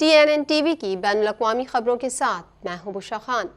TNN TV की बैनुल-अक़वामी खबरों के साथ मैं हूं बुशरा खान।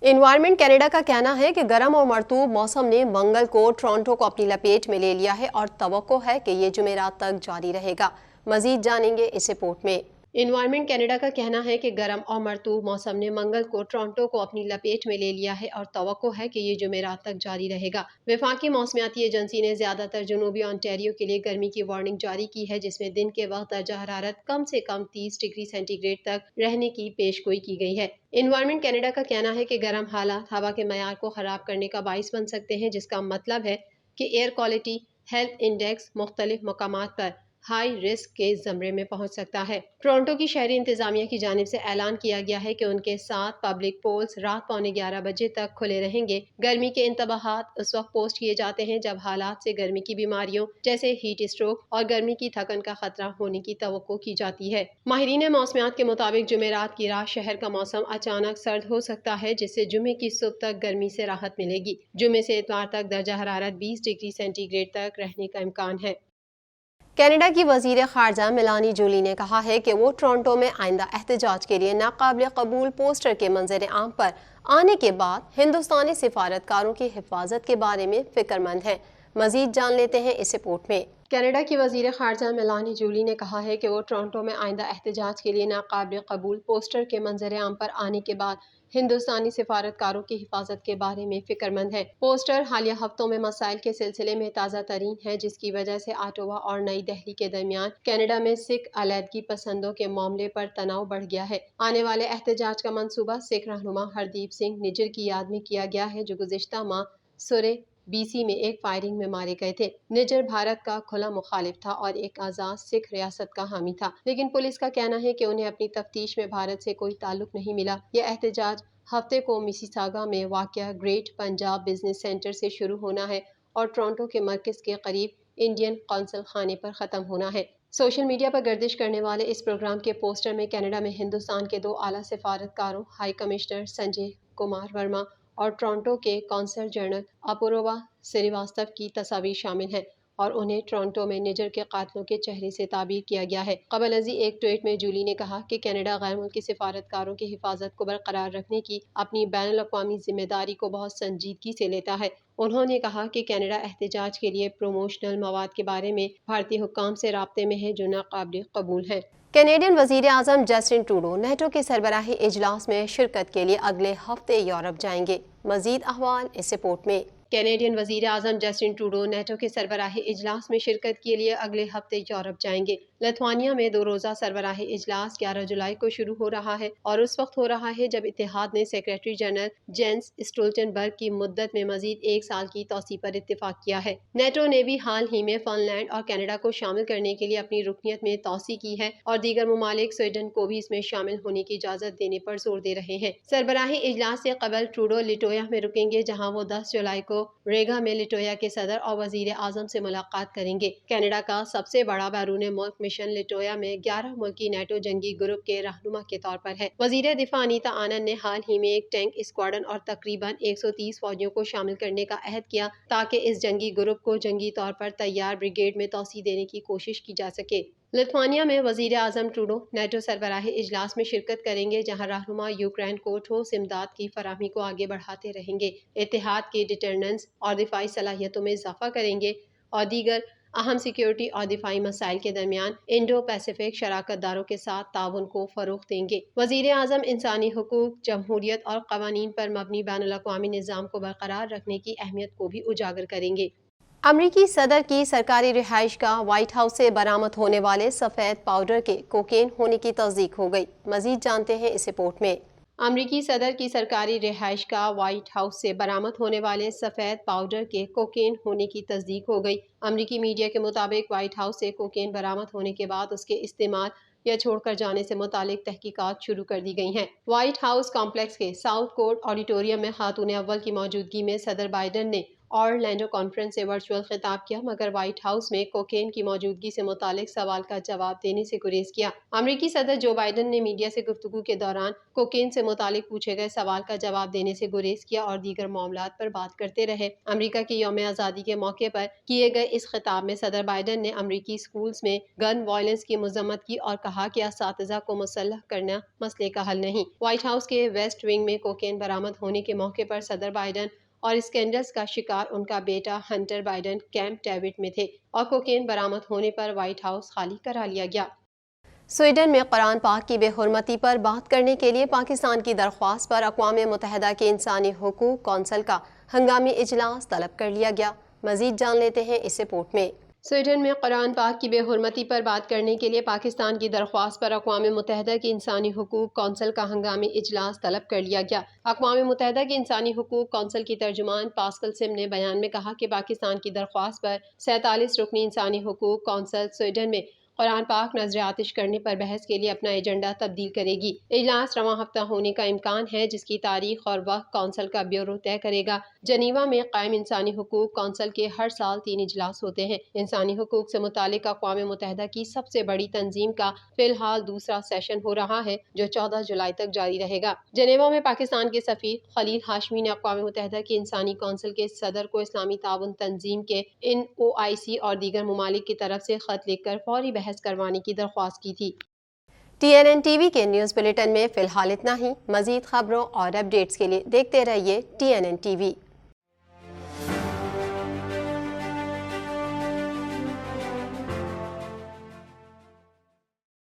एनवायरमेंट कनाडा का कहना है कि गर्म और मरतूब मौसम ने मंगल को टोरंटो को अपनी लपेट में ले लिया है और तवक्को है कि ये जुमेरात तक जारी रहेगा। मजीद जानेंगे इस रिपोर्ट में। एनवायरमेंट कनाडा का कहना है कि गर्म और मरतूब मौसम ने मंगल को टोरंटो को अपनी लपेट में ले लिया है और तवक्को है कि ये जुमेरात तक जारी रहेगा। वफाकी मौसमियाती एजेंसी ने ज्यादातर जनूबी ऑन्टेरियो के लिए गर्मी की वार्निंग जारी की है, जिसमें दिन के वक्त दर्जा हरारत कम से कम 30 डिग्री सेंटीग्रेड तक रहने की पेशगोई की गई है। एनवायरमेंट कनाडा का कहना है कि गर्म हालात हवा के मयार को खराब करने का बाइस बन सकते हैं, जिसका मतलब है कि एयर क्वालिटी हेल्थ इंडेक्स मुख्तलिफ मकामात पर हाई रिस्क के ज़मरे में पहुंच सकता है। टोरंटो की शहरी इंतजामिया की जानिब से ऐलान किया गया है कि उनके 7 पब्लिक पोल्स रात पौने 11 बजे तक खुले रहेंगे। गर्मी के इंतबाहात उस वक्त पोस्ट किए जाते हैं जब हालात से गर्मी की बीमारियों जैसे हीट स्ट्रोक और गर्मी की थकन का खतरा होने की तवक्को की जाती है। माहिरीन मौसमियात के मुताबिक जुमेरात की रात शहर का मौसम अचानक सर्द हो सकता है, जिससे जुमे की सुबह तक गर्मी से राहत मिलेगी। जुमे से इतवार तक दर्जा हरारत 20 डिग्री सेंटीग्रेड तक रहने का इम्कान है। कनाडा की वज़ीर ख़ारजा मेलानी जूली ने कहा है कि वो टोरंटो में आइंदा एहतजाज के लिए नाकाबिल कबूल पोस्टर के मंजर आम पर आने के बाद हिंदुस्तानी सिफारतकारों की हिफाजत के बारे में फ़िक्रमंद हैं। मज़ीद जान लेते हैं इस रिपोर्ट में। कनाडा की वज़ीर ख़ारजा मेलानी जूली ने कहा है कि वो टोरंटो में आइंदा एहतजाज के लिए नाकाबिल कबूल पोस्टर के मंजर आम पर आने के बाद हिंदुस्तानी सिफारतकारों की हिफाजत के बारे में फिक्रमंद है। पोस्टर हालिया हफ्तों में मसाइल के सिलसिले में ताज़ा तरीन है, जिसकी वजह से ऑटोवा और नई दिल्ली के दरमियान कनाडा में सिख अलहदगी पसंदों के मामले पर तनाव बढ़ गया है। आने वाले एहतजाज का मंसूबा सिख रहनुमा हरदीप सिंह निज्जर की याद में किया गया है, जो गुज़िश्ता माह सुरे BC में एक फायरिंग में मारे गए थे। निज्जर भारत का खुला मुखालिफ था और एक आज़ाद सिख रियासत का हामी था, लेकिन पुलिस का कहना है कि उन्हें अपनी तफ्तीश में भारत से कोई ताल्लुक नहीं मिला। यह एहतजाज हफ्ते को मिसिसागा में वाक़या ग्रेट पंजाब बिजनेस सेंटर से शुरू होना है और टोरंटो के मरकज़ के करीब इंडियन कौंसल खाने पर ख़त्म होना है। सोशल मीडिया पर गर्दिश करने वाले इस प्रोग्राम के पोस्टर में कनाडा में हिंदुस्तान के 2 आला सिफारतकारों हाई कमिश्नर संजय कुमार वर्मा और टोरंटो के कौंसल जनरल अपूर्वा श्रीवास्तव की तस्वीर शामिल हैं और उन्हें टोरंटो में निज्जर के कातलों के चेहरे से ताबीर किया गया है। कबल अजी एक ट्वीट में जूली ने कहा कि कनाडा गैर मुल्की सिफारतकारों की हिफाजत को बरकरार रखने की अपनी बैनुल-अक़वामी जिम्मेदारी को बहुत संजीदगी से लेता है। उन्होंने कहा कि कनाडा एहतजाज के लिए प्रोमोशनल मवाद के बारे में भारतीय हुक्काम से राब्ते में है, जो नाकाबिल कबूल है। कैनेडियन वज़ीर आज़म जस्टिन ट्रूडो नेटो के सरबराही इजलास में शिरकत के लिए अगले हफ्ते यूरोप जाएंगे। मज़ीद अहवाल इस रिपोर्ट में। कैनेडियन वज़ीर आज़म जस्टिन ट्रूडो नेटो के सरबराही इजलास में शिरकत के लिए अगले हफ्ते यूरोप जाएंगे। लिथुआनिया में 2 रोज़ा सरबराही इजलास 11 जुलाई को शुरू हो रहा है और उस वक्त हो रहा है जब इत्तेहाद ने सेक्रेटरी जनरल जेंस स्टोल्टनबर्ग की मुद्दत में मजीद 1 साल की तौसी पर इत्तेफाक किया है। नेटो ने भी हाल ही में फिनलैंड और कनाडा को शामिल करने के लिए अपनी रुकनियत में तौसी की है और दीगर ममालिक स्वीडन को भी इसमें शामिल होने की इजाज़त देने पर जोर दे रहे हैं। सरबराही इजलास से कबल ट्रूडो लिटोया में रुकेंगे, जहाँ वो 10 जुलाई को रेगा में लिटोया के सदर और वजीर आजम से मुलाकात करेंगे। कनाडा का सबसे बड़ा बैरून मुल्क मिशन लिटोया में 11 मुल्की नेटो जंगी ग्रुप के रहनुमा के तौर पर है। वजीर दिफा अनीता आनंद ने हाल ही में एक टैंक स्क्वाड्रन और तकरीबन 130 फौजियों को शामिल करने का अहद किया, ताकि इस जंगी ग्रुप को जंगी तौर पर तैयार ब्रिगेड में तौसी देने की कोशिश की जा सके। लिथुआनिया में वजीर आजम ट्रूडो नेटो सरबराही इजलास में शिरकत करेंगे, जहाँ रहनुमा यूक्रेन को ठोस इमदाद की फराहमी को आगे बढ़ाते रहेंगे, इत्तेहाद की डिटरनेंस और दिफाई सलाहियतों में इजाफा करेंगे और दीगर अहम सिक्योरिटी और दिफाई मसाइल के दरमियान इंडो पैसिफिक शराकत दारों के साथ ताउन को फरोग देंगे। वजीर आजम इंसानी हुकूक, जमहूरियत और कवानीन पर मबनी बैनुल-अक़वामी निज़ाम को बरकरार रखने की अहमियत को भी उजागर करेंगे। अमरीकी सदर की सरकारी रिहाइश का व्हाइट हाउस से बरामद होने वाले सफ़ेद पाउडर के कोकेन होने की तस्दीक हो गई। मजीद जानते हैं इस रिपोर्ट में। अमरीकी सदर की सरकारी रिहाइश का व्हाइट हाउस से बरामद होने वाले सफ़ेद पाउडर के कोकेन होने की तस्दीक हो गई। अमरीकी मीडिया के मुताबिक व्हाइट हाउस से कोकेन बरामद होने के बाद उसके इस्तेमाल या छोड़कर जाने से मुतालिक तहकीकात शुरू कर दी गई हैं। व्हाइट हाउस कॉम्प्लेक्स के साउथ कोर्ट ऑडिटोरियम में खातून अव्वल की मौजूदगी में सदर बाइडन ने اورلینڈو کانفرنس سے ورچوئل خطاب کیا، مگر وائٹ ہاؤس میں کوکین کی موجودگی سے متعلق سوال کا جواب دینے سے گریز کیا۔ امریکی صدر جو بائیڈن نے میڈیا سے گفتگو کے دوران کوکین سے متعلق پوچھے گئے سوال کا جواب دینے سے گریز کیا اور دیگر معاملات پر بات کرتے رہے۔ امریکہ کے یوم آزادی کے موقع پر کیے گئے اس خطاب میں صدر بائیڈن نے امریکی اسکولز میں گن وائلنس کی مذمت کی اور کہا کہ اساتذہ کو مسلح کرنا مسئلے کا حل نہیں۔ وائٹ ہاؤس کے ویسٹ ونگ میں کوکین برآمد ہونے کے موقع پر صدر بائیڈن اور اسکینڈلز کا شکار ان کا بیٹا ہنٹر بائیڈن کیمپ ڈیوڈ میں تھے اور کوکین برآمد ہونے پر وائٹ ہاؤس خالی کرا لیا گیا۔ سویڈن میں قرآن پاک کی بے حرمتی پر بات کرنے کے لیے پاکستان کی درخواست پر اقوام متحدہ کے انسانی حقوق کونسل کا ہنگامی اجلاس طلب کر لیا گیا۔ مزید جان لیتے ہیں اس رپورٹ میں۔ سویڈن میں قرآن پاک کی بے حرمتی پر بات کرنے کے لیے پاکستان کی درخواست پر اقوام متحدہ کی انسانی حقوق کونسل کا ہنگامی اجلاس طلب کر لیا گیا۔ اقوام متحدہ کی انسانی حقوق کونسل کی ترجمان پاسکل سم نے بیان میں کہا کہ پاکستان کی درخواست پر 47 رکنی انسانی حقوق کونسل سویڈن میں قرآن پاک نذر آتش کرنے پر بحث کے لیے اپنا ایجنڈا تبدیل کرے گی۔ اجلاس رواں ہفتہ ہونے کا امکان ہے، جس کی تاریخ اور وقت کونسل کا بیورو طے کرے گا۔ جنیوا میں قائم انسانی حقوق کونسل کے ہر سال 3 اجلاس ہوتے ہیں۔ انسانی حقوق سے متعلق اقوام متحدہ کی سب سے بڑی تنظیم کا فی الحال دوسرا سیشن ہو رہا ہے، جو 14 جولائی تک جاری رہے گا۔ جنیوا میں پاکستان کے سفیر خلیل ہاشمی نے اقوام متحدہ کی انسانی کونسل کے صدر کو اسلامی تعاون تنظیم کے NOIC اور دیگر ممالک کی طرف سے خط لکھ کر فوری بحث کروانے کی درخواست کی تھی۔ TNN TV کے نیوز بلیٹن میں فی الحال اتنا ہی۔ مزید خبروں اور اپڈیٹس کے لیے دیکھتے رہیے TNN TV۔